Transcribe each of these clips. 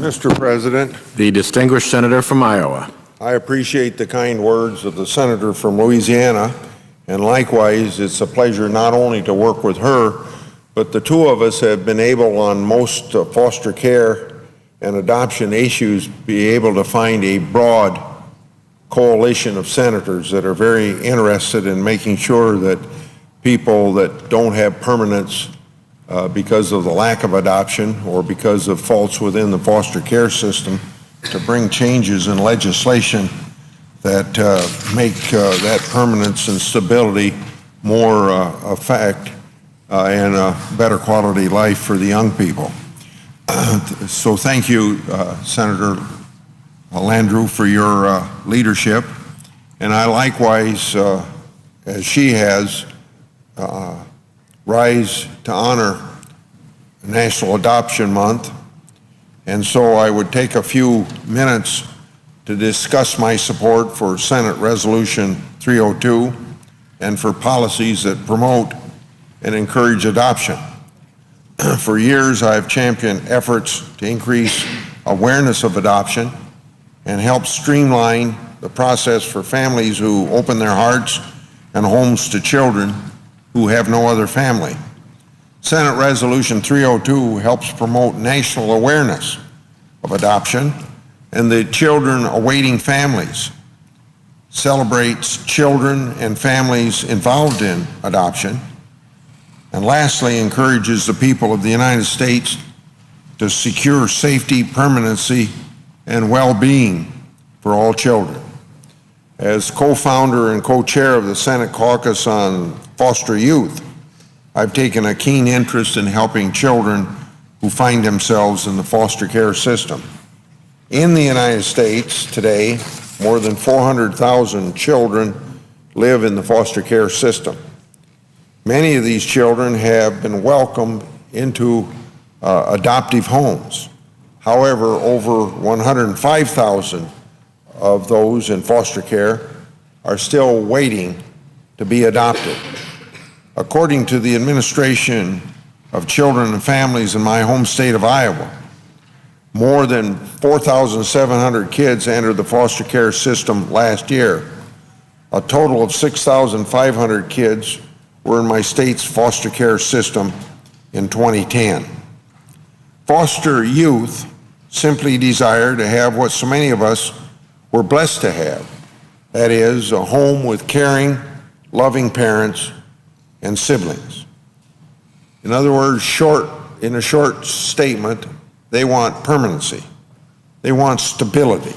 Mr. President, The distinguished senator from Iowa. I appreciate the kind words of the senator from Louisiana, and likewise, it's a pleasure not only to work with her, but the two of us have been able on most foster care and adoption issues be able to find a broad coalition of senators that are very interested in making sure that people that don't have permanence because of the lack of adoption or because of faults within the foster care system, to bring changes in legislation that make that permanence and stability more a fact and a better quality life for the young people. So thank you, Senator Landrieu, for your leadership. And I likewise, as she has, rise to honor National Adoption Month. And so I would take a few minutes to discuss my support for Senate Resolution 302 and for policies that promote and encourage adoption. For years, I've championed efforts to increase awareness of adoption and help streamline the process for families who open their hearts and homes to children who have no other family. Senate Resolution 302 helps promote national awareness of adoption and the children awaiting families, celebrates children and families involved in adoption, and lastly, encourages the people of the United States to secure safety, permanency, and well-being for all children. As co-founder and co-chair of the Senate Caucus on Foster Youth, I've taken a keen interest in helping children who find themselves in the foster care system. In the United States today, more than 400,000 children live in the foster care system. Many of these children have been welcomed into adoptive homes. However, over 105,000 of those in foster care are still waiting to be adopted. According to the Administration of Children and Families in my home state of Iowa, more than 4,700 kids entered the foster care system last year. A total of 6,500 kids were in my state's foster care system in 2010. Foster youth simply desire to have what so many of us were blessed to have. That is, a home with caring, loving parents and siblings. In other words, in a short statement, they want permanency. They want stability.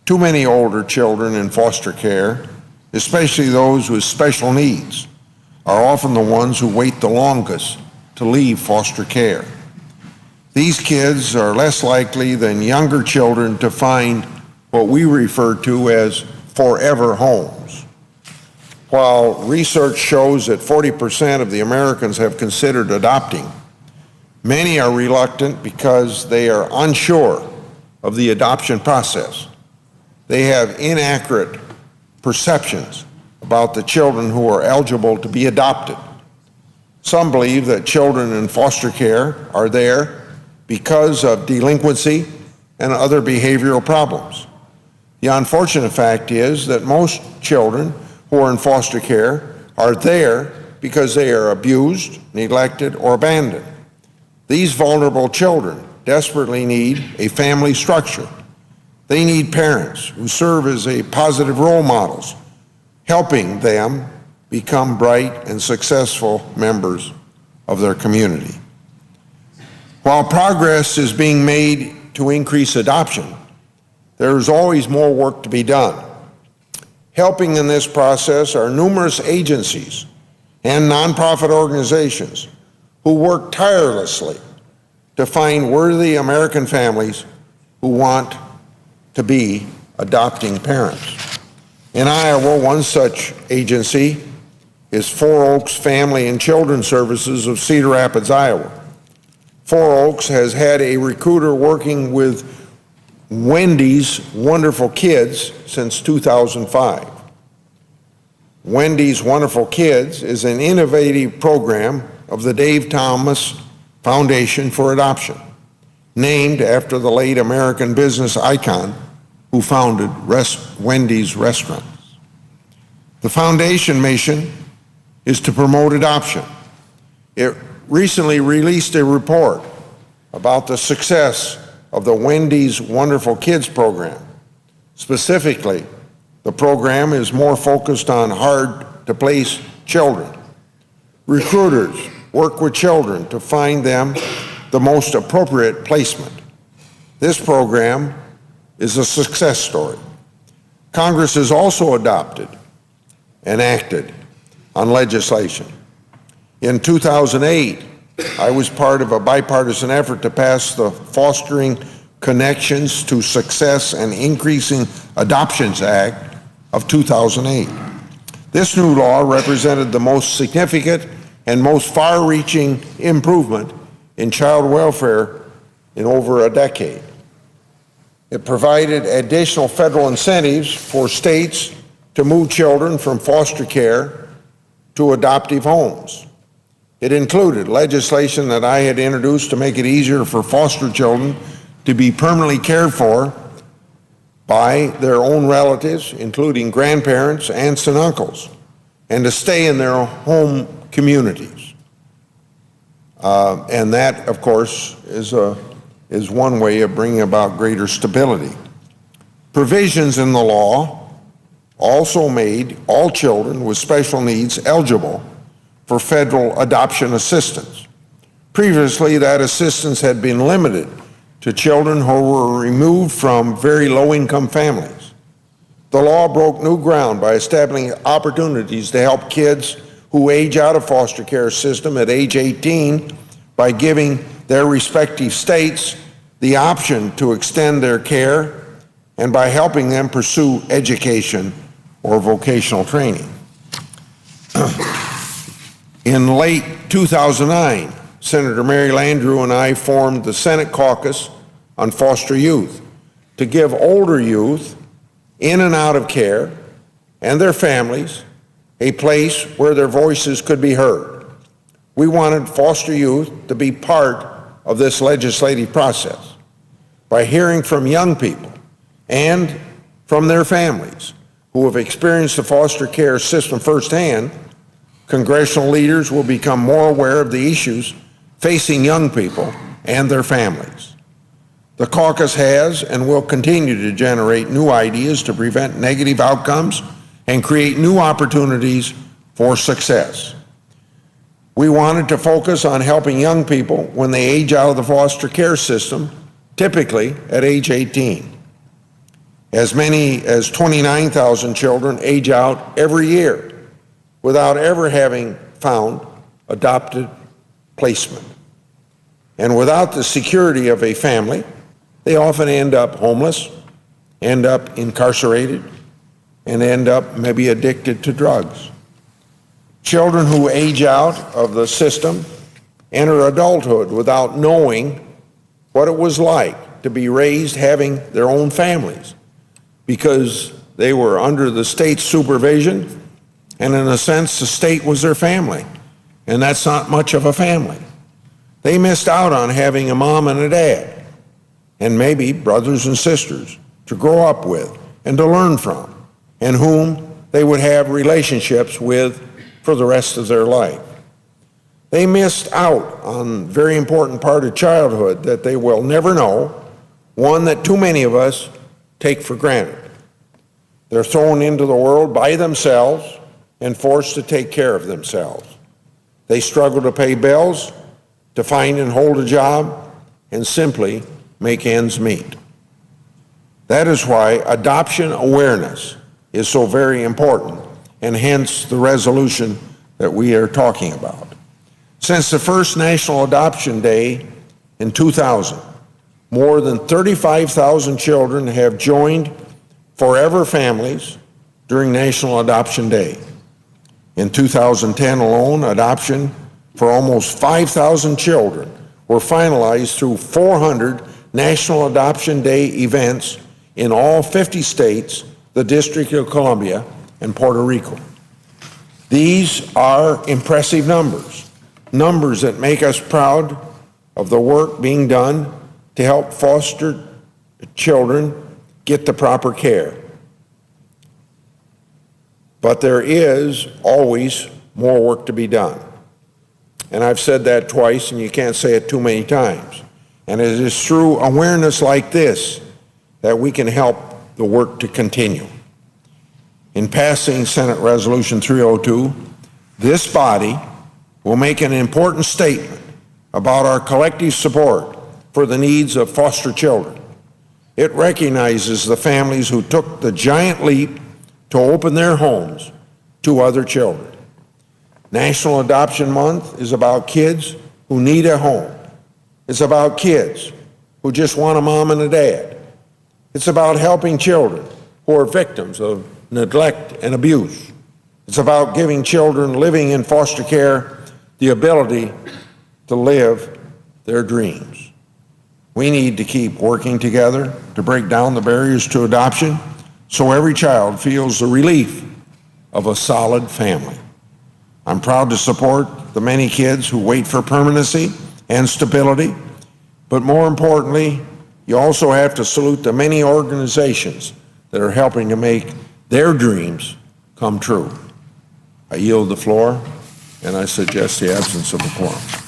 Too many older children in foster care, especially those with special needs, are often the ones who wait the longest to leave foster care. These kids are less likely than younger children to find what we refer to as forever homes. While research shows that 40% of the Americans have considered adopting, many are reluctant because they are unsure of the adoption process. They have inaccurate perceptions about the children who are eligible to be adopted. Some believe that children in foster care are there because of delinquency and other behavioral problems. The unfortunate fact is that most children who are in foster care are there because they are abused, neglected, or abandoned. These vulnerable children desperately need a family structure. They need parents who serve as positive role models, helping them become bright and successful members of their community. While progress is being made to increase adoption, there is always more work to be done. Helping in this process are numerous agencies and nonprofit organizations who work tirelessly to find worthy American families who want to be adopting parents. In Iowa, one such agency is Four Oaks Family and Children Services of Cedar Rapids, Iowa. Four Oaks has had a recruiter working with Wendy's Wonderful Kids since 2005. Wendy's Wonderful Kids is an innovative program of the Dave Thomas Foundation for Adoption. named after the late American business icon who founded Wendy's restaurants. The foundation mission is to promote adoption. It recently released a report about the success of the Wendy's Wonderful Kids program. Specifically, the program is more focused on hard-to-place children. Recruiters work with children to find them the most appropriate placement. This program is a success story. Congress has also adopted and acted on legislation. In 2008, I was part of a bipartisan effort to pass the Fostering Connections to Success and Increasing Adoptions Act of 2008. This new law represented the most significant and most far-reaching improvement in child welfare in over a decade. It provided additional federal incentives for states to move children from foster care to adoptive homes. It included legislation that I had introduced to make it easier for foster children to be permanently cared for by their own relatives, including grandparents, aunts, and uncles, and to stay in their home communities. And that, of course, is one way of bringing about greater stability. Provisions in the law also made all children with special needs eligible for federal adoption assistance. Previously, that assistance had been limited to children who were removed from very low-income families. The law broke new ground by establishing opportunities to help kids who age out of foster care system at age 18 by giving their respective states the option to extend their care and by helping them pursue education or vocational training. In late 2009, Senator Mary Landrieu and I formed the Senate Caucus on Foster Youth to give older youth in and out of care and their families a place where their voices could be heard. We wanted foster youth to be part of this legislative process by hearing from young people and from their families who have experienced the foster care system firsthand. Congressional leaders will become more aware of the issues facing young people and their families. The caucus has and will continue to generate new ideas to prevent negative outcomes and create new opportunities for success. We wanted to focus on helping young people when they age out of the foster care system, typically at age 18. As many as 29,000 children age out every year without ever having found adopted placement. And without the security of a family, they often end up homeless, end up incarcerated, and end up maybe addicted to drugs. Children who age out of the system enter adulthood without knowing what it was like to be raised having their own families because they were under the state's supervision, and in a sense, the state was their family, and that's not much of a family. They missed out on having a mom and a dad, and maybe brothers and sisters to grow up with and to learn from, and whom they would have relationships with for the rest of their life. They missed out on a very important part of childhood that they will never know, one that too many of us take for granted. They're thrown into the world by themselves and forced to take care of themselves. They struggle to pay bills, to find and hold a job, and simply make ends meet. That is why adoption awareness is so very important, and hence the resolution that we are talking about. Since the first National Adoption Day in 2000, more than 35,000 children have joined forever families during National Adoption Day. In 2010 alone, adoption for almost 5,000 children were finalized through 400 National Adoption Day events in all 50 states, the District of Columbia, and Puerto Rico. These are impressive numbers that make us proud of the work being done to help foster children get the proper care. But there is always more work to be done. And I've said that twice, and you can't say it too many times. And it is through awareness like this that we can help the work to continue. In passing Senate Resolution 302, this body will make an important statement about our collective support for the needs of foster children. It recognizes the families who took the giant leap to open their homes to other children. National Adoption Month is about kids who need a home. It's about kids who just want a mom and a dad. It's about helping children who are victims of neglect and abuse. It's about giving children living in foster care the ability to live their dreams. We need to keep working together to break down the barriers to adoption so every child feels the relief of a solid family. I'm proud to support the many kids who wait for permanency and stability, but more importantly, you also have to salute the many organizations that are helping to make their dreams come true. I yield the floor, and I suggest the absence of a quorum.